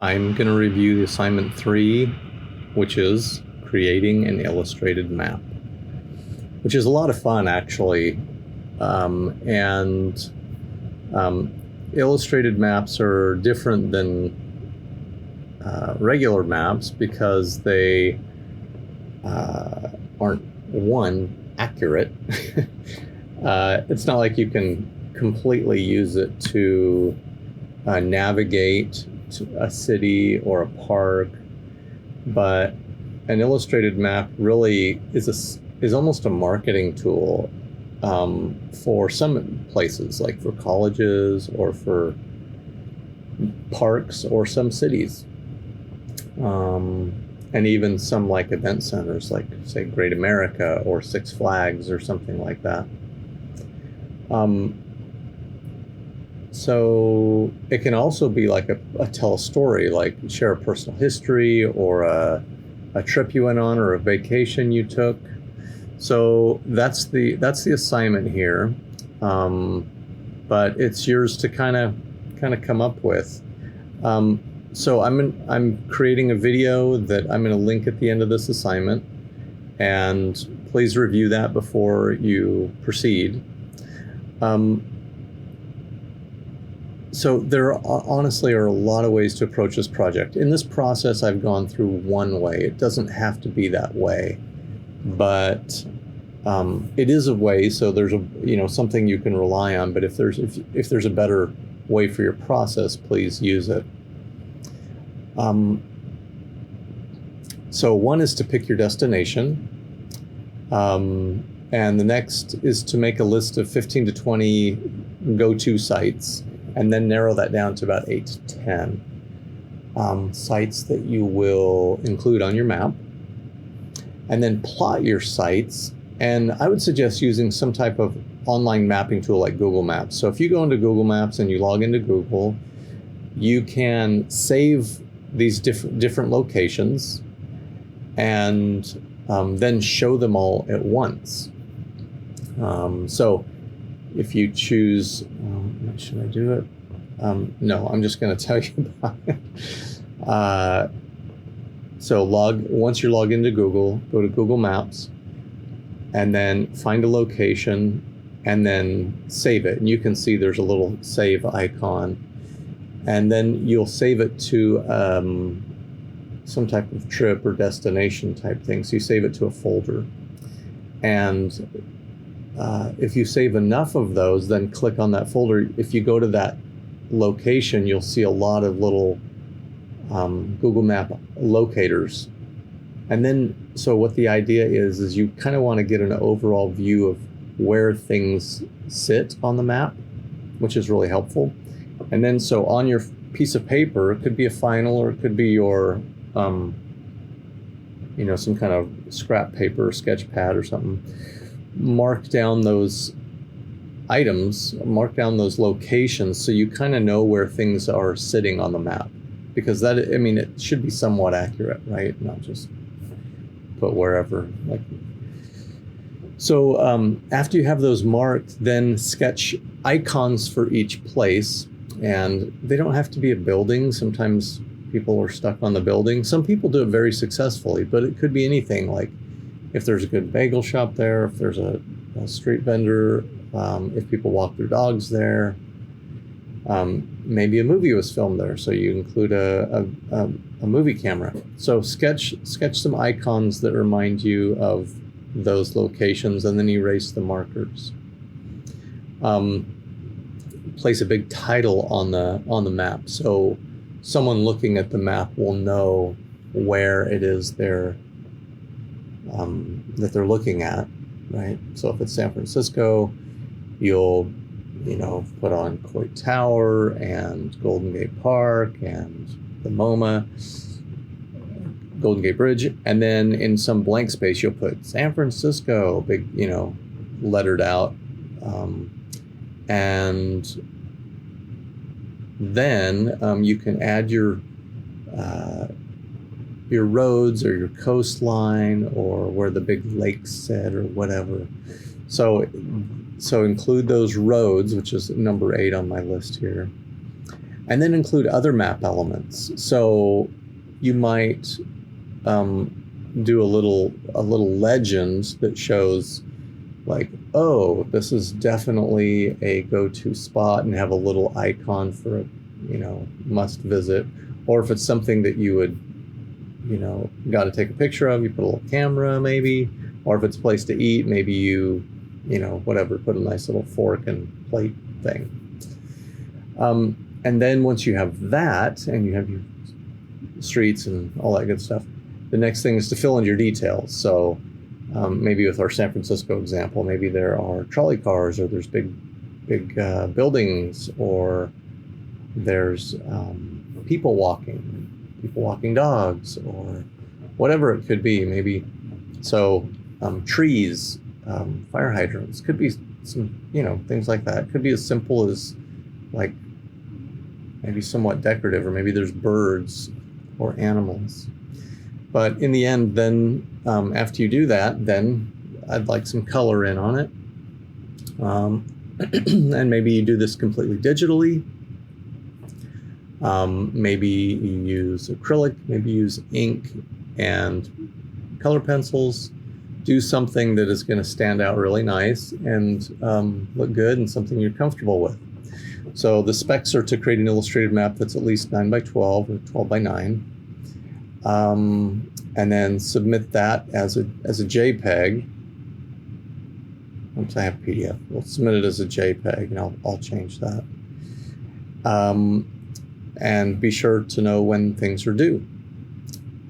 I'm going to review the assignment 3, which is creating an illustrated map, which is a lot of fun, actually. And illustrated maps are different than regular maps because they aren't, one, accurate. It's not like you can completely use it to navigate to a city or a park, but an illustrated map really is almost a marketing tool for some places, like for colleges or for parks or some cities, and even some like event centers, like say Great America or Six Flags or something like that. So it can also be like a tell a story, like share a personal history or a trip you went on or a vacation you took. So that's the assignment here, but it's yours to kind of come up with. So I'm creating a video that I'm going to link at the end of this assignment, and please review that before you proceed. So there honestly are a lot of ways to approach this project. In this process, I've gone through one way. It doesn't have to be that way, but it is a way. So there's something you can rely on. But if there's a better way for your process, please use it. So one is to pick your destination, and the next is to make a list of 15 to 20 go-to sites, and then narrow that down to about 8 to 10 sites that you will include on your map. And then plot your sites. And I would suggest using some type of online mapping tool like Google Maps. So if you go into Google Maps and you log into Google, you can save these different locations and then show them all at once. So if you choose, should I do it? No, I'm just going to tell you about it. So once you're logged into Google, go to Google Maps, and then find a location, and then save it. And you can see there's a little save icon, and then you'll save it to some type of trip or destination type thing. So you save it to a folder, and if you save enough of those, then click on that folder. If you go to that location, you'll see a lot of little Google Map locators. And then, so what the idea is you kind of want to get an overall view of where things sit on the map, which is really helpful. And then, so on your piece of paper, it could be a final, or it could be your, some kind of scrap paper, sketch pad or something. Mark down those items, mark down those locations, so you kind of know where things are sitting on the map, because it should be somewhat accurate, right? Not just put wherever. So after you have those marked, then sketch icons for each place, and they don't have to be a building. Sometimes people are stuck on the building. Some people do it very successfully, but it could be anything, like if there's a good bagel shop there, if there's a street vendor, if people walk their dogs there, maybe a movie was filmed there, so you include a movie camera. So sketch some icons that remind you of those locations, and then erase the markers. Place a big title on the map, so someone looking at the map will know where it is that they're looking at, right? So if it's San Francisco, you'll put on Coit Tower and Golden Gate Park and the MoMA, Golden Gate Bridge, and then in some blank space you'll put San Francisco, big, lettered out, and then you can add your roads or your coastline or where the big lakes sit or whatever. So include those roads, which is number 8 on my list here. And then include other map elements. So you might do a little legend that shows like, oh, this is definitely a go-to spot, and have a little icon for it, must visit. Or if it's something that you would, got to take a picture of, you put a little camera maybe. Or if it's a place to eat, maybe you, whatever, put a nice little fork and plate thing. And then once you have that, and you have your streets and all that good stuff, the next thing is to fill in your details. So maybe with our San Francisco example, maybe there are trolley cars, or there's big buildings, or there's people walking dogs, or whatever it could be. Maybe so trees, fire hydrants, could be some things like that. Could be as simple as like maybe somewhat decorative, or maybe there's birds or animals. But in the end, then after you do that, then I'd like some color in on it. And maybe you do this completely digitally. Maybe you use acrylic, maybe use ink and color pencils. Do something that is going to stand out really nice and look good, and something you're comfortable with. So the specs are to create an illustrated map that's at least 9 by 12 or 12 by 9. And then submit that as a JPEG. Once I have PDF, we'll submit it as a JPEG, and I'll change that. And be sure to know when things are due.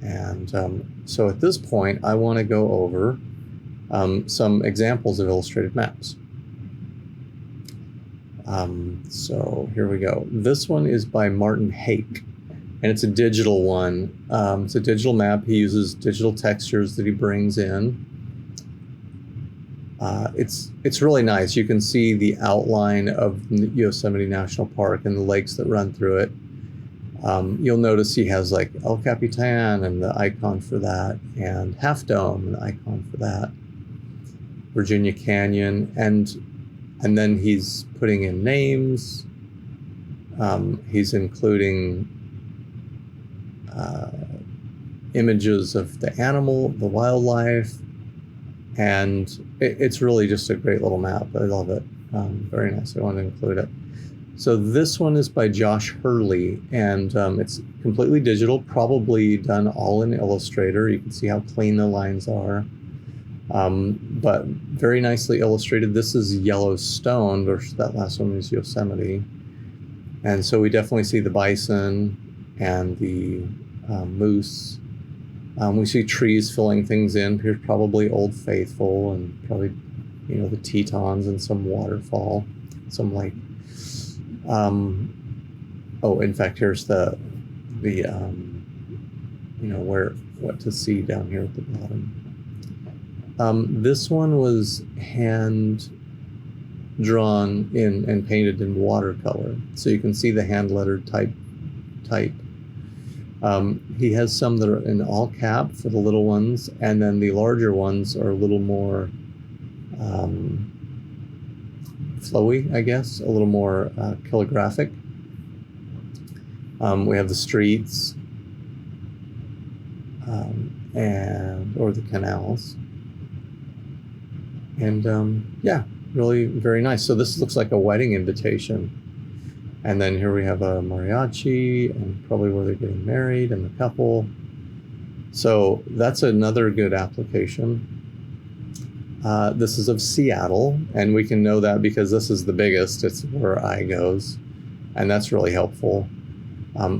And so at this point, I want to go over some examples of illustrated maps. So here we go. This one is by Martin Hake, and it's a digital one. It's a digital map. He uses digital textures that he brings in. It's really nice. You can see the outline of Yosemite National Park and the lakes that run through it. You'll notice he has like El Capitan and the icon for that, and Half Dome and the icon for that, Virginia Canyon, and then he's putting in names. He's including images of the animal, the wildlife, and it's really just a great little map. I love it. Very nice. I wanted to include it. So this one is by Josh Hurley, and it's completely digital, probably done all in Illustrator. You can see how clean the lines are, but very nicely illustrated. This is Yellowstone versus that last one was Yosemite. And so we definitely see the bison and the moose. We see trees filling things in. Here's probably Old Faithful, and probably, the Tetons and some waterfall, some lake. In fact, here's the what to see down here at the bottom. This one was hand drawn in and painted in watercolor, so you can see the hand lettered type. He has some that are in all cap for the little ones, and then the larger ones are a little more flowy, I guess, a little more calligraphic. We have the streets or the canals, and really very nice. So this looks like a wedding invitation, and then here we have a mariachi, and probably where they're getting married and the couple. So that's another good application. This is of Seattle, and we can know that because this is the biggest. It's where I goes, and that's really helpful.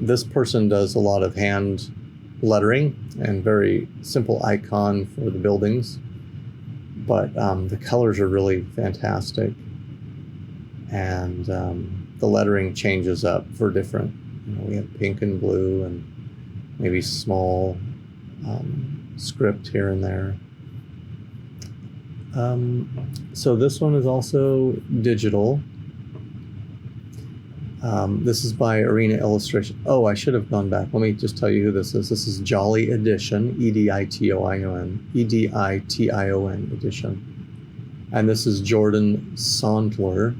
This person does a lot of hand lettering and very simple icon for the buildings, but the colors are really fantastic, and the lettering changes up for different. We have pink and blue, and maybe small script here and there. So this one is also digital. This is by Arena Illustration. Oh, I should have gone back. Let me just tell you who this is. This is Jolly Edition, Edition, Edition Edition. And this is Jordan Sondler.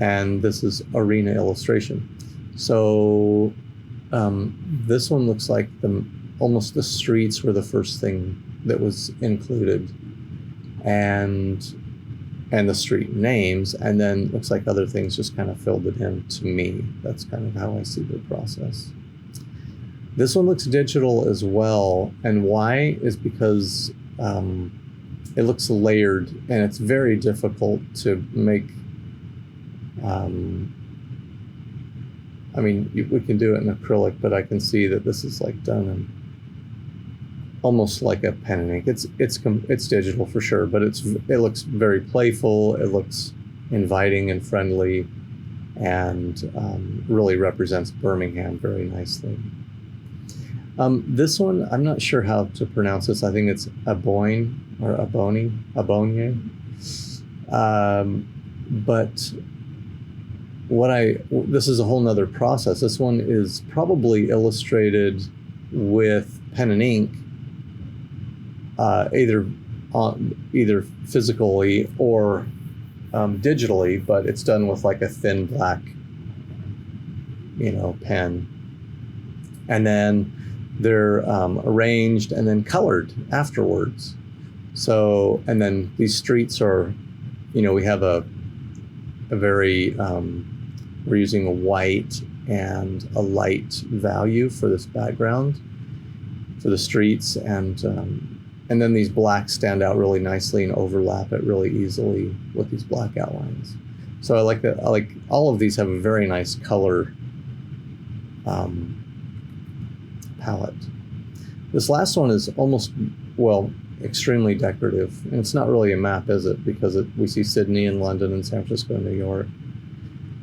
and this is arena illustration. So this one looks like almost the streets were the first thing that was included, and the street names, and then looks like other things just kind of filled it in to me. That's kind of how I see the process. This one looks digital as well, and why is because it looks layered, and it's very difficult to make. I mean, we can do it in acrylic, but I can see that this is like done in almost like a pen and ink. It's digital for sure, but it looks very playful. It looks inviting and friendly, and really represents Birmingham very nicely. This one, I'm not sure how to pronounce this. I think it's Aboyne or Abonye. But this is a whole nother process. This one is probably illustrated with pen and ink, either physically or digitally, but it's done with like a thin black, pen. And then they're arranged and then colored afterwards. So, and then these streets are, we have a very, we're using a white and a light value for this background for the streets, and then these blacks stand out really nicely and overlap it really easily with these black outlines. So I like that. I like all of these have a very nice color palette. This last one is extremely decorative, and it's not really a map, is it? Because we see Sydney and London and San Francisco and New York.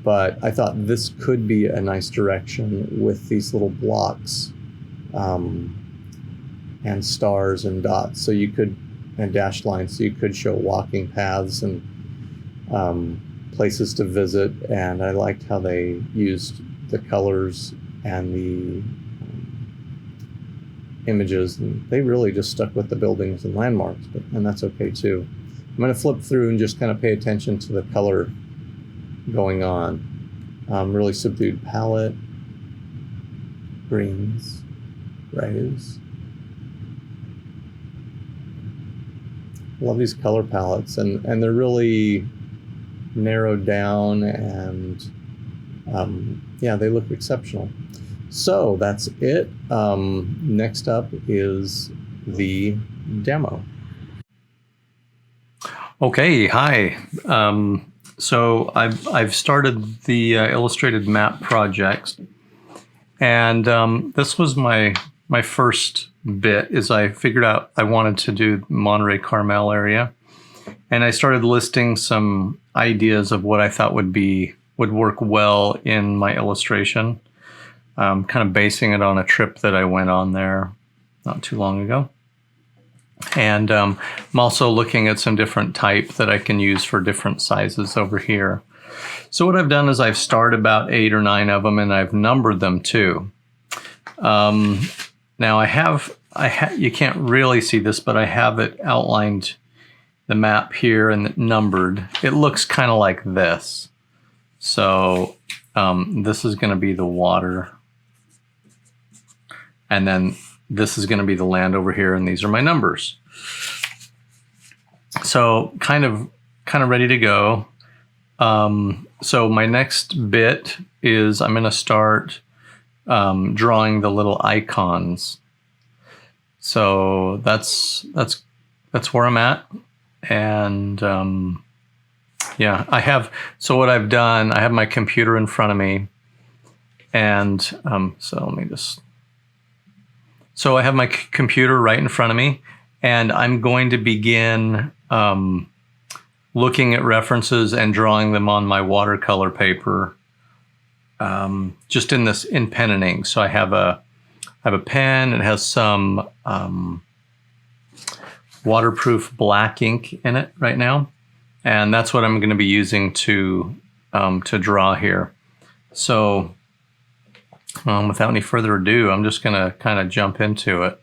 But I thought this could be a nice direction with these little blocks and stars and dots, and dashed lines, so you could show walking paths and places to visit. And I liked how they used the colors and the images, and they really just stuck with the buildings and landmarks, and that's okay too. I'm going to flip through and just kind of pay attention to the color going on. Really subdued palette, greens, grays. Love these color palettes, and they're really narrowed down, and yeah, they look exceptional. So that's it. Next up is the demo. Okay, hi. So I've started the illustrated map project, and this was my first bit. Is I figured out I wanted to do Monterey Carmel area, and I started listing some ideas of what I thought would work well in my illustration. Kind of basing it on a trip that I went on there not too long ago. And I'm also looking at some different type that I can use for different sizes over here. So what I've done is I've starred about 8 or 9 of them, and I've numbered them too. Now you can't really see this, but I have it outlined, the map here, and numbered. It looks kind of like this. So this is going to be the water. And then this is going to be the land over here, and these are my numbers. So kind of ready to go. So my next bit is I'm going to start drawing the little icons. So that's where I'm at. And yeah, so what I've done, I have my computer in front of me, and so let me just. So I have my computer right in front of me, and I'm going to begin looking at references and drawing them on my watercolor paper, just in pen and ink. So I have a pen. It has some waterproof black ink in it right now, and that's what I'm going to be using to draw here. So. Without any further ado, I'm just going to kind of jump into it.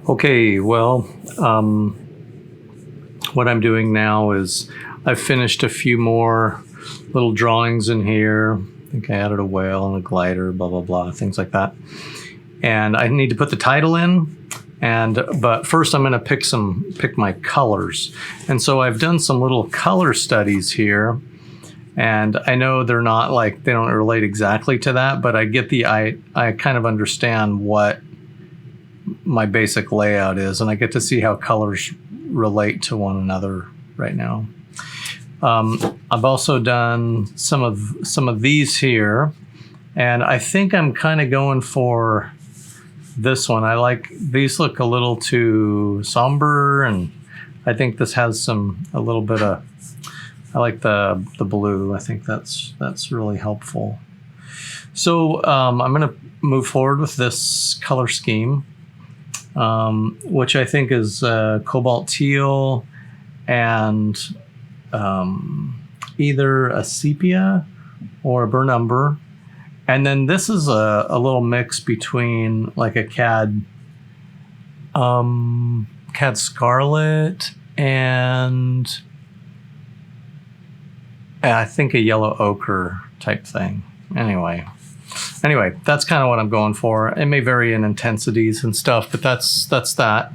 Okay, well, what I'm doing now is I've finished a few more little drawings in here. I think I added a whale and a glider, blah, blah, blah, things like that. And I need to put the title in. But first I'm going to pick my colors. And so I've done some little color studies here. And I know they're not like, they don't relate exactly to that, but I get I kind of understand what my basic layout is, and I get to see how colors relate to one another right now. I've also done some of these here, and I think I'm kind of going for this one. I like these, look a little too somber, and I think this has a little bit of, I like the blue. I think that's really helpful. So I'm going to move forward with this color scheme, which I think is cobalt teal and either a sepia or a burnt umber. And then this is a little mix between like a cad scarlet and I think a yellow ochre type thing. Anyway, that's kind of what I'm going for. It may vary in intensities and stuff, but that's that.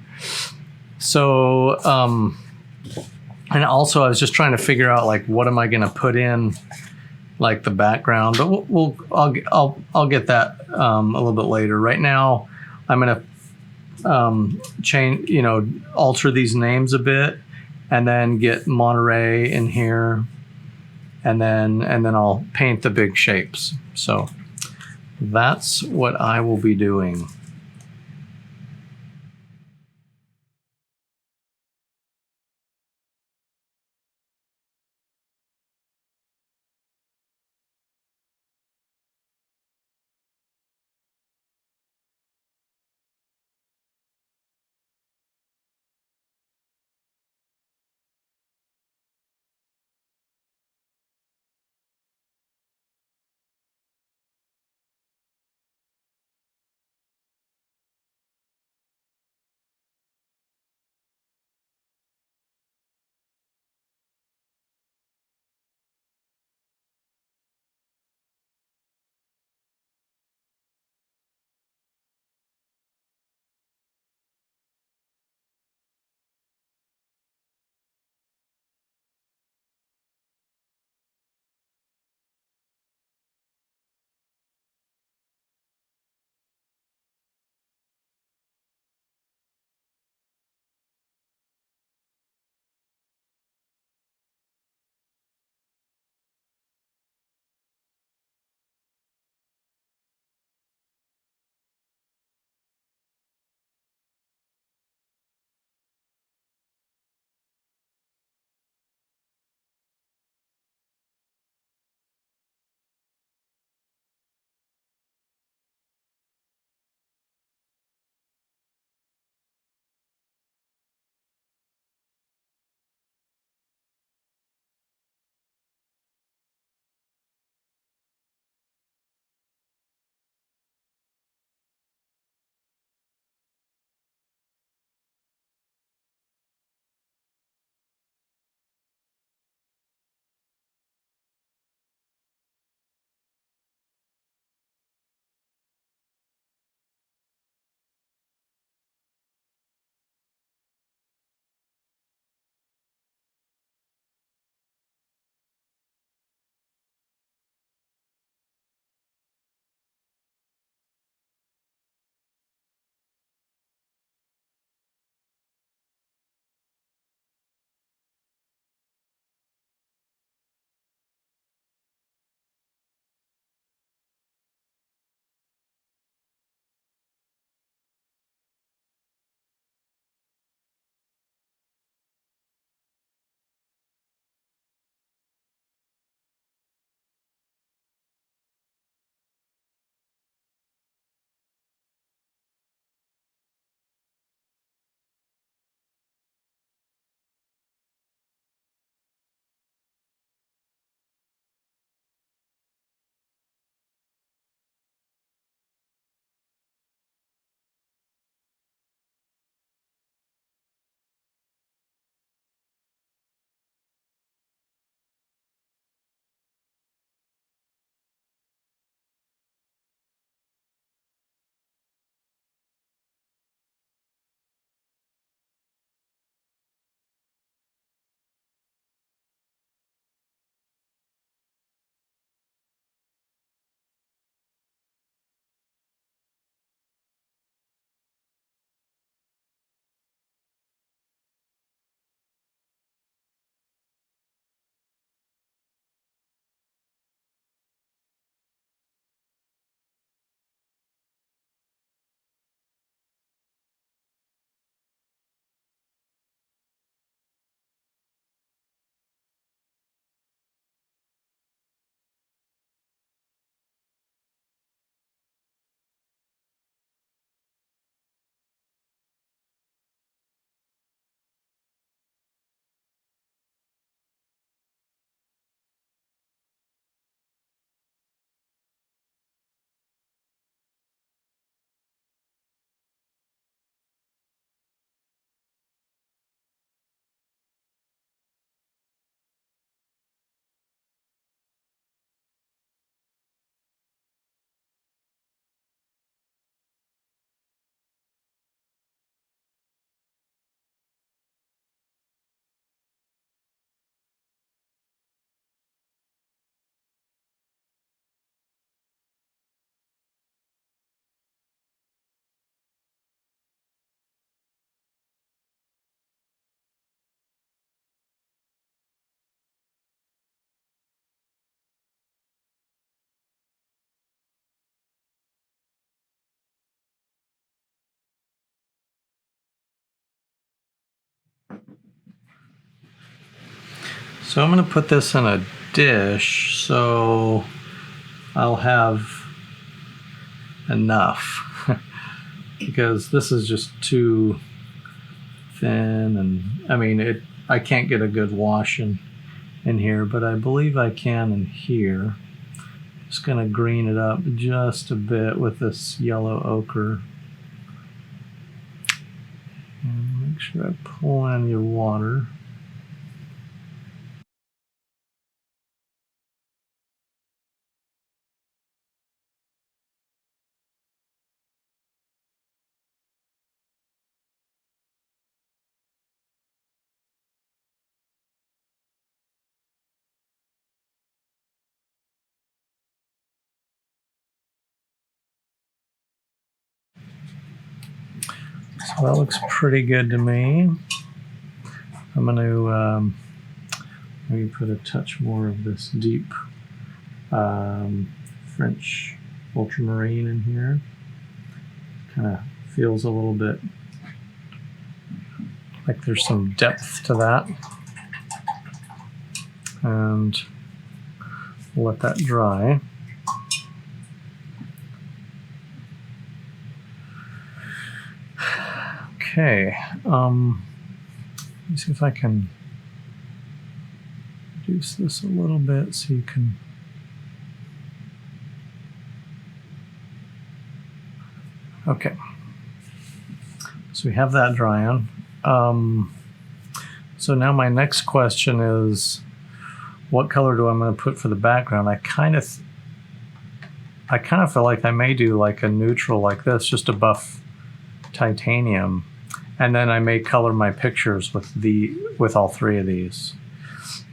So, and also I was just trying to figure out like what am I going to put in like the background, but I'll get that a little bit later. Right now, I'm going to change, alter these names a bit, and then get Monterey in here. And then I'll paint the big shapes. So that's what I will be doing. So I'm going to put this in a dish, so I'll have enough because this is just too thin, and I mean I can't get a good wash in here, but I believe I can in here. Just going to green it up just a bit with this yellow ochre. And make sure I pull in your water. So that looks pretty good to me. I'm going to maybe put a touch more of this deep French ultramarine in here. Kind of feels a little bit like there's some depth to that. And let that dry. Okay, let me see if I can reduce this a little bit so you can. Okay, so we have that drying. So now my next question is, what color do I'm going to put for the background? I kind of feel like I may do like a neutral like this, just a buff titanium, and then I may color my pictures with all three of these.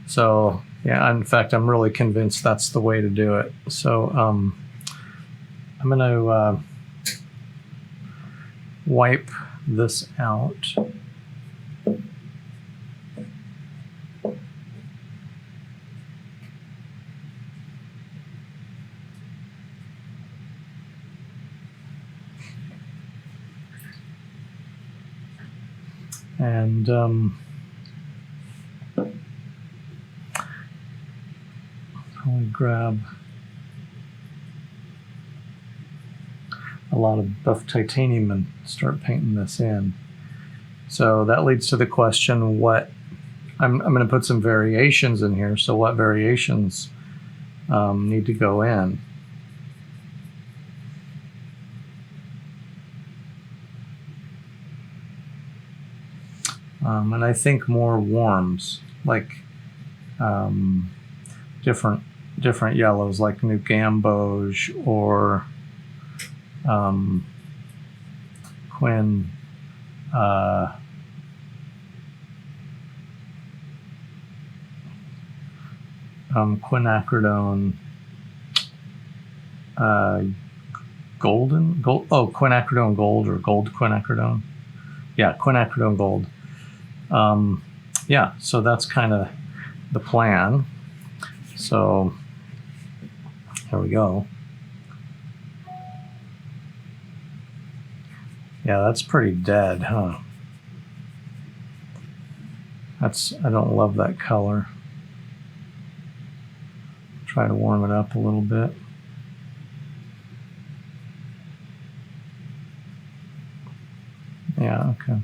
So yeah, in fact, I'm really convinced that's the way to do it. So I'm going to wipe this out. And probably grab a lot of buff titanium and start painting this in. So that leads to the question, what I'm going to put some variations in here. So what variations need to go in? And I think more warms, like different yellows, like New Gamboge or Quin. Quinacridone quinacridone gold, or gold quinacridone. Yeah, quinacridone gold. Yeah, so that's kind of the plan. So here we go. Yeah, that's pretty dead, huh? I don't love that color. Try to warm it up a little bit. Yeah, okay.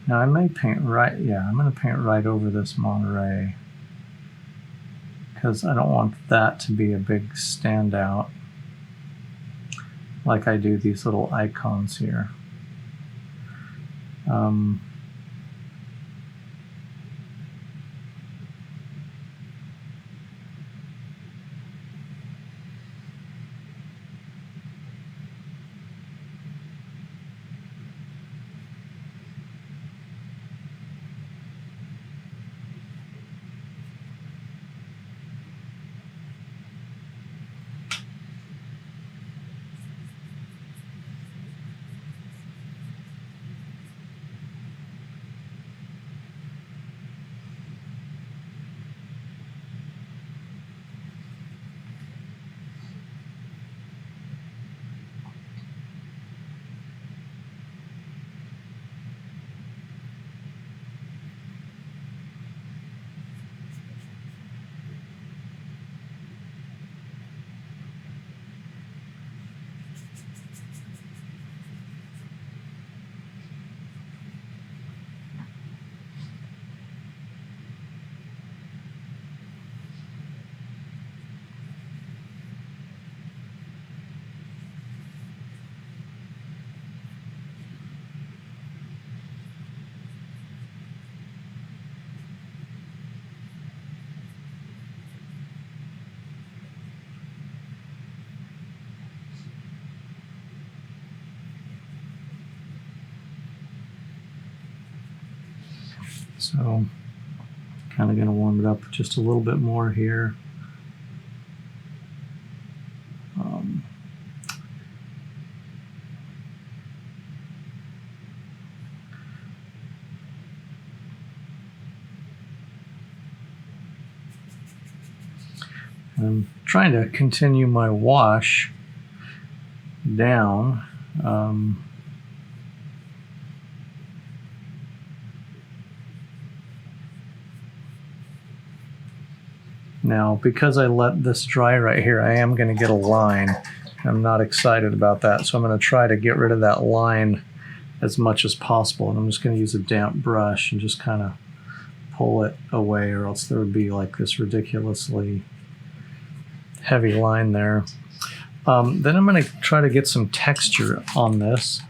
Now I may paint right, yeah, I'm going to paint right over this Monterey because I don't want that to be a big standout like I do these little icons here. So kind of going to warm it up just a little bit more here. I'm trying to continue my wash down. Now, because I let this dry right here, I am going to get a line. I'm not excited about that, so I'm going to try to get rid of that line as much as possible. And I'm just going to use a damp brush and just kind of pull it away, or else there would be like this ridiculously heavy line there. Then I'm going to try to get some texture on this.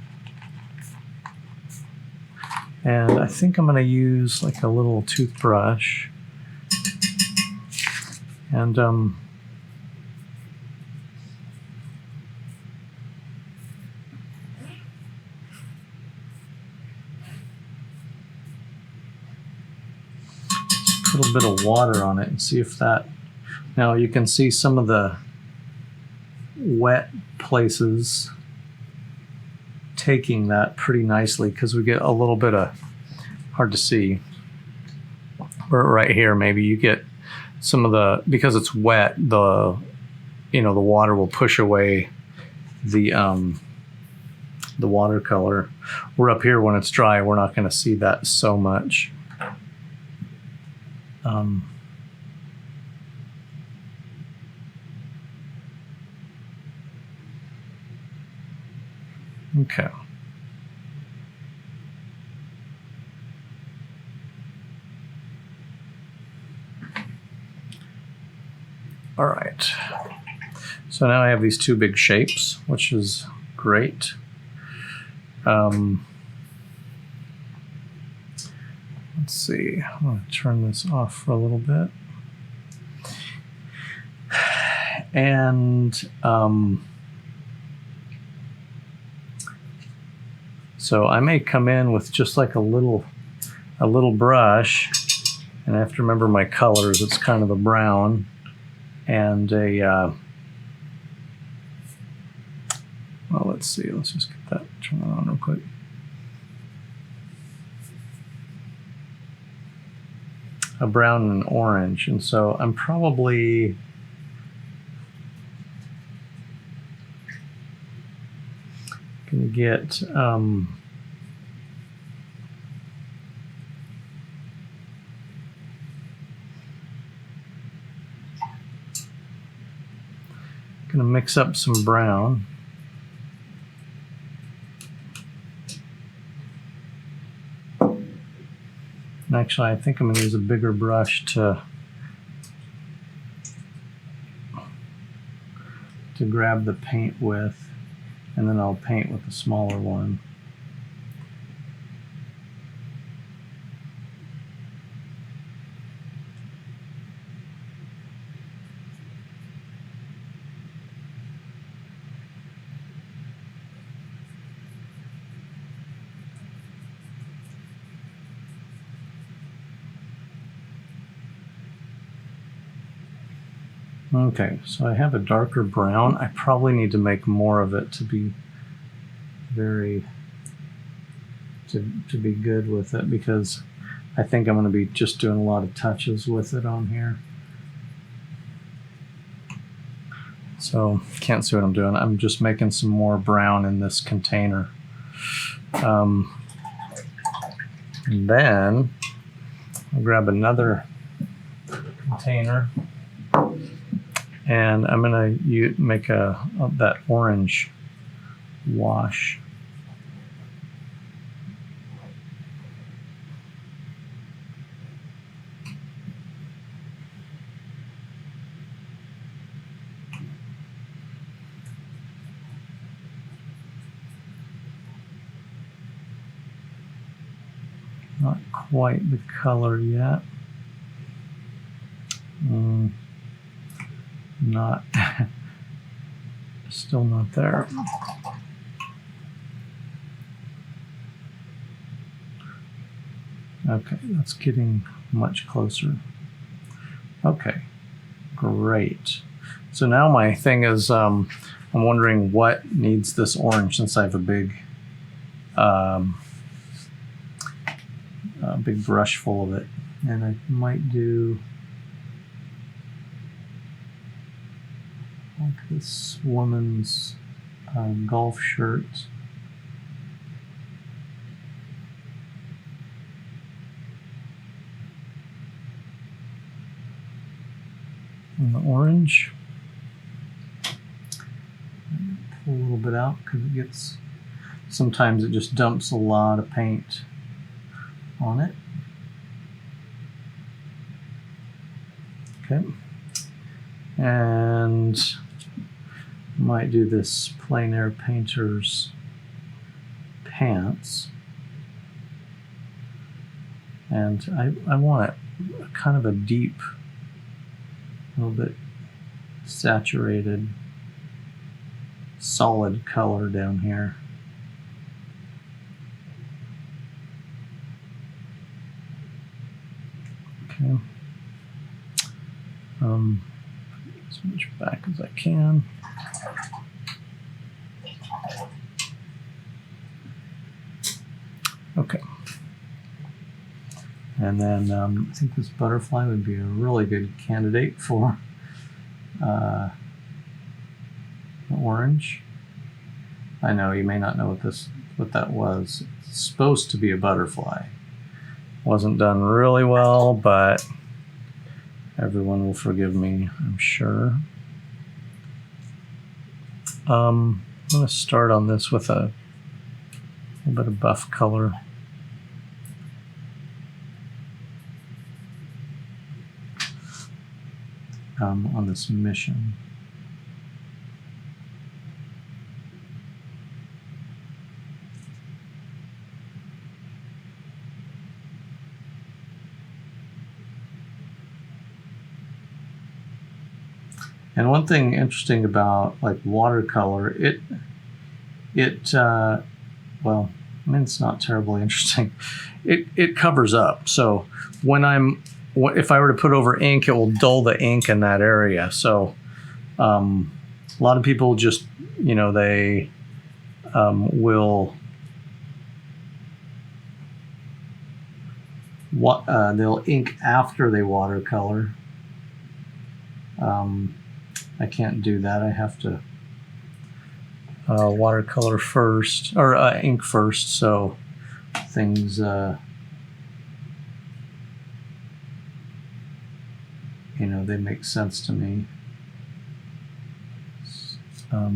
And I think I'm going to use like a little toothbrush. And put a little bit of water on it and see if that. Now you can see some of the wet places taking that pretty nicely, because we get a little bit of, hard to see, but right here maybe you get some of the, because it's wet, the water will push away the watercolor. We're up here when it's dry, we're not going to see that so much. Okay. All right. So now I have these two big shapes, which is great. Let's see. I'm going to turn this off for a little bit. And so I may come in with just like a little brush, and I have to remember my colors. It's kind of a brown and a well, let's see. Let's just get that, turn that on real quick. A brown and an orange, and so I'm probably gonna get gonna mix up some brown. And actually, I think I'm gonna use a bigger brush to grab the paint with, and then I'll paint with a smaller one. Okay, so I have a darker brown. I probably need to make more of it to be very, to be good with it, because I think I'm going to be just doing a lot of touches with it on here. So can't see what I'm doing. I'm just making some more brown in this container. And then I'll grab another container, and I'm gonna make that orange wash. Not quite the color yet. Not, still not there. Okay, that's getting much closer. Okay, great. So now my thing is, I'm wondering what needs this orange, since I have a big brush full of it. And I might do like this woman's golf shirt. And the orange. Pull a little bit out because sometimes it just dumps a lot of paint on it. Okay. And might do this plein air painter's pants. And I want it kind of a deep, a little bit saturated, solid color down here. Okay. As much back as I can. Okay. And then I think this butterfly would be a really good candidate for orange. I know you may not know what that was. It's supposed to be a butterfly. Wasn't done really well, but everyone will forgive me, I'm sure. I'm going to start on this with a little bit of buff color. On this mission. And one thing interesting about like watercolor, well, I mean, it's not terribly interesting. It covers up. So if I were to put over ink, it will dull the ink in that area. So a lot of people just, they they'll ink after they watercolor. I can't do that. I have to watercolor first, or ink first, so things they make sense to me. Yeah,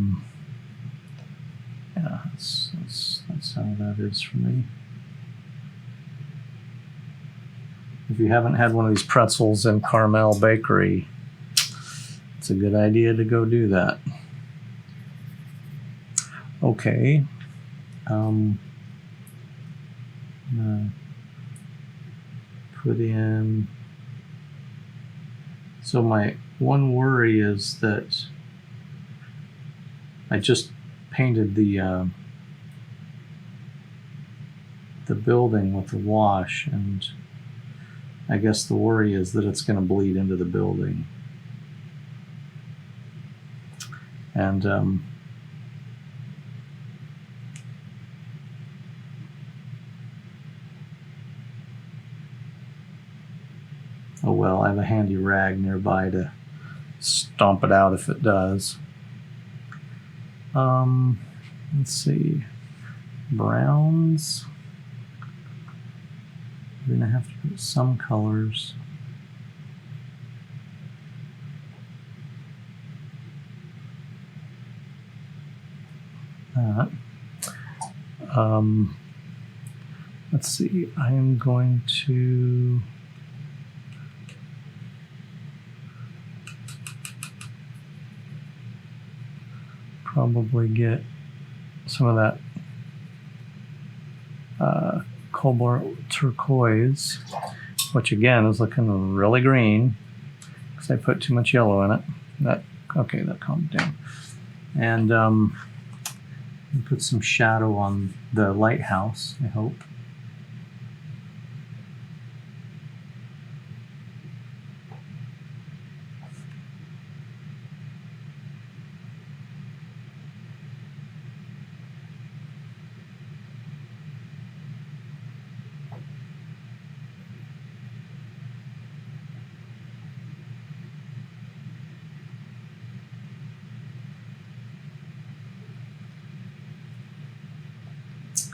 that's how that is for me. If you haven't had one of these pretzels in Carmel Bakery, it's a good idea to go do that. Okay. I'm gonna put in. So my one worry is that I just painted the building with the wash, and I guess the worry is that it's going to bleed into the building. And oh well, I have a handy rag nearby to stomp it out if it does. Let's see, browns. We're gonna have to put some colors. Let's see, I am going to probably get some of that cobalt turquoise, which again is looking really green because I put too much yellow in it. That calmed down. And put some shadow on the lighthouse, I hope.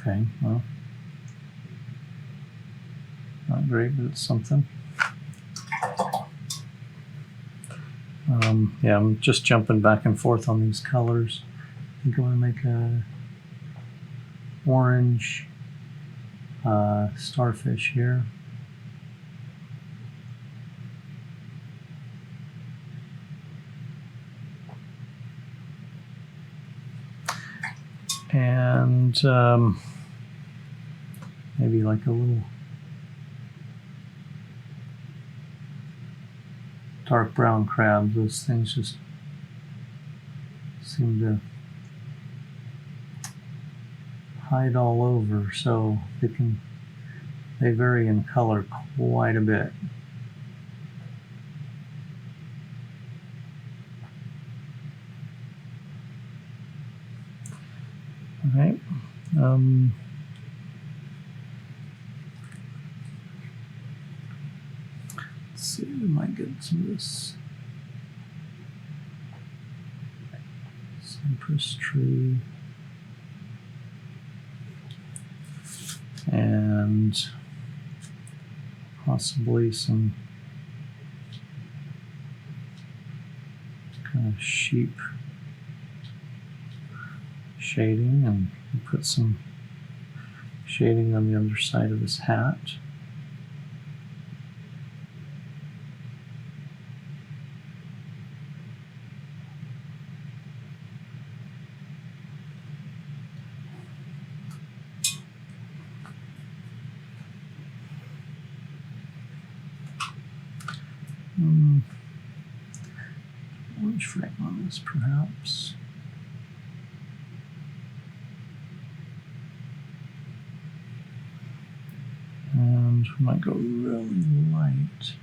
Okay, well, not great, but it's something. Yeah, I'm just jumping back and forth on these colors. I think I want to make a orange starfish here. And maybe like a little dark brown crab. Those things just seem to hide all over, so they vary in color quite a bit. All right. Let's see, we might get some of this cypress tree and possibly some kind of sheep shading, and put some shading on the underside of his hat. Orange frame on this, perhaps. And we might go really light.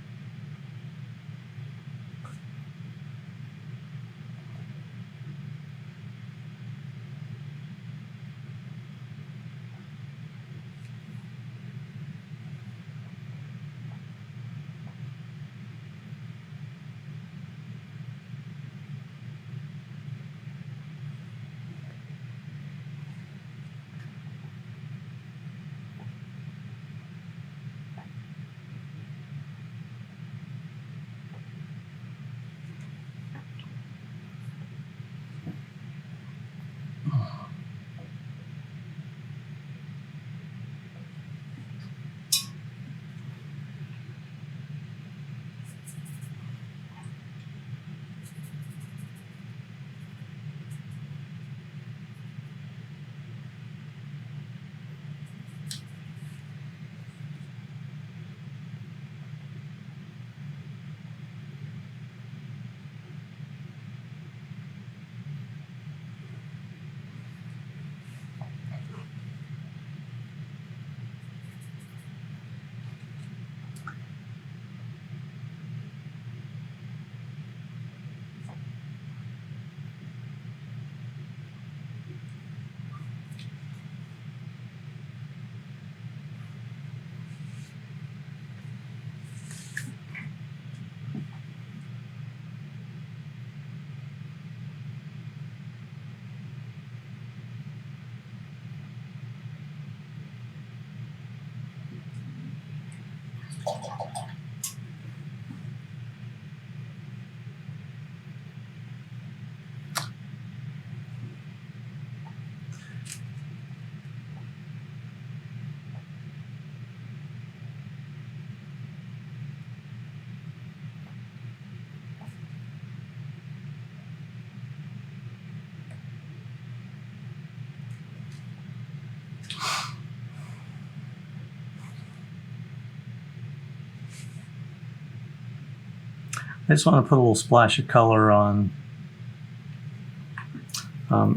I just want to put a little splash of color on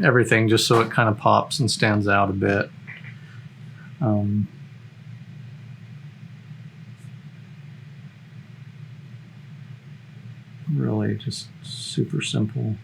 everything, just so it kind of pops and stands out a bit. Really just super simple.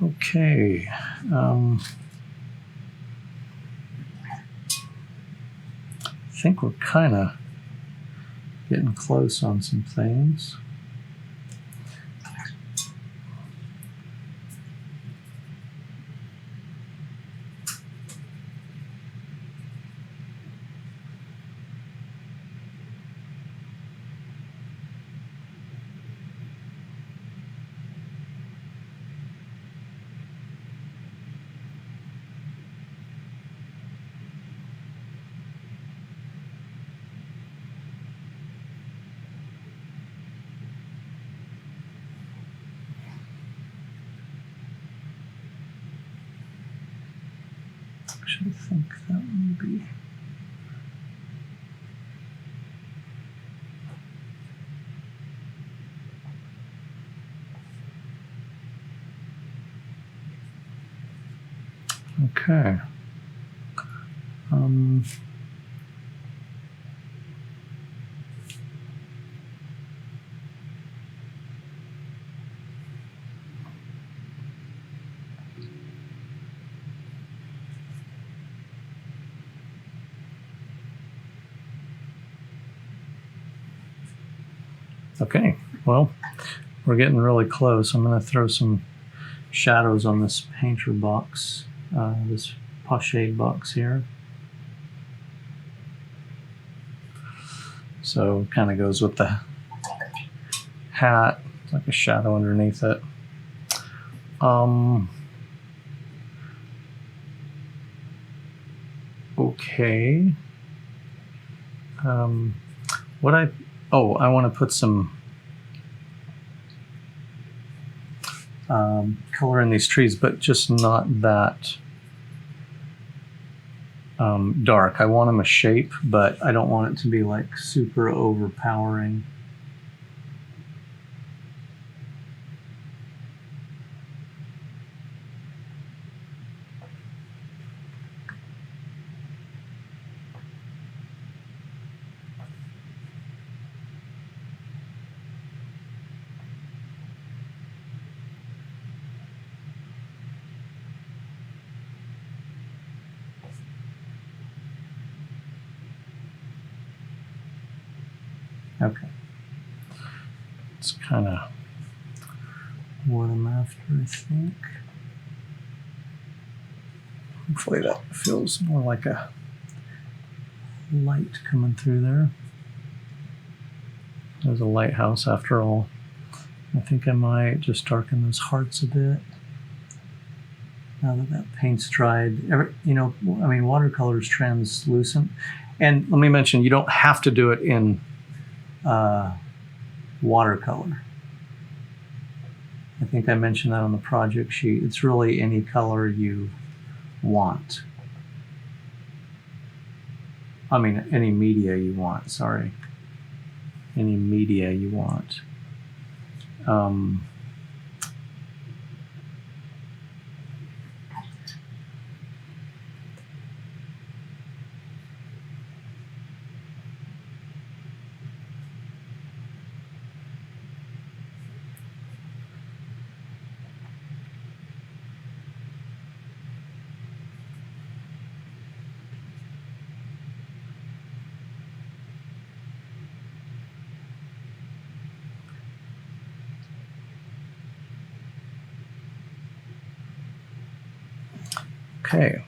Okay. I think we're kind of getting close on some things. Actually, I think that may be. Okay. Okay, well, we're getting really close. I'm going to throw some shadows on this painter box, this pochade box here. So kind of goes with the hat, like a shadow underneath it. Okay. I want to put some color in these trees, but just not that dark. I want them a shape, but I don't want it to be like super overpowering. Okay. It's kind of what I'm after, I think. Hopefully that feels more like a light coming through there. There's a lighthouse after all. I think I might just darken those hearts a bit. Now that that paint's dried, watercolor is translucent. And let me mention, you don't have to do it in watercolor. I think I mentioned that on the project sheet. It's really any color you want. I mean, any media you want, sorry. Any media you want. Okay.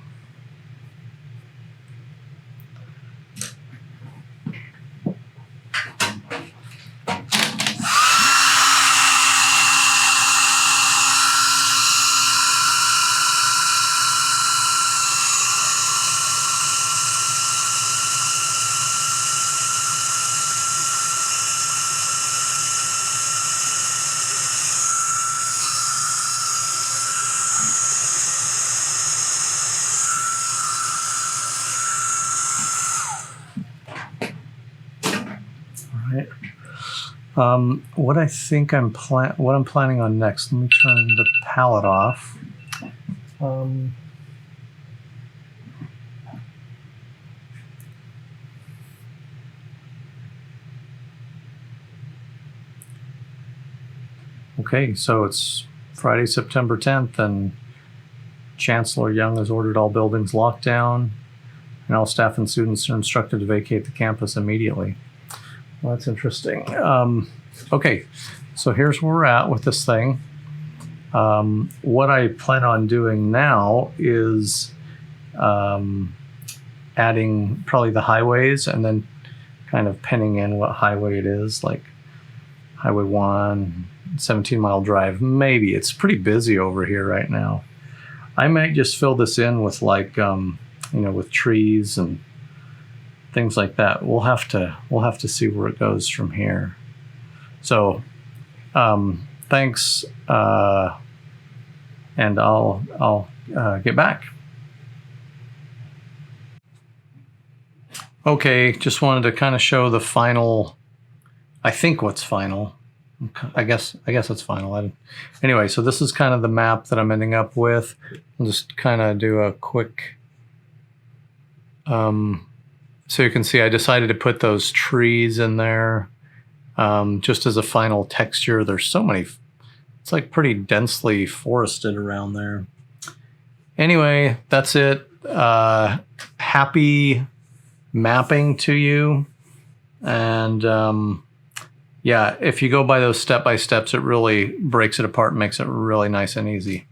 What I think what I'm planning on next. Let me turn the palette off. Okay, so it's Friday, September 10th, and Chancellor Young has ordered all buildings locked down, and all staff and students are instructed to vacate the campus immediately. Well, that's interesting. Okay, so here's where we're at with this thing. What I plan on doing now is adding probably the highways and then kind of pinning in what highway it is, like Highway 1, 17-mile drive. Maybe. It's pretty busy over here right now. I might just fill this in with like, with trees and things like that. We'll have to see where it goes from here. So, thanks, and I'll get back. Okay, just wanted to kind of show the final. I think what's final. I guess it's final. Anyway, so this is kind of the map that I'm ending up with. I'll just kind of do a quick. So you can see I decided to put those trees in there just as a final texture. There's so many. It's like pretty densely forested around there. Anyway, that's it. Happy mapping to you. And yeah, if you go by those step-by-steps, it really breaks it apart and makes it really nice and easy.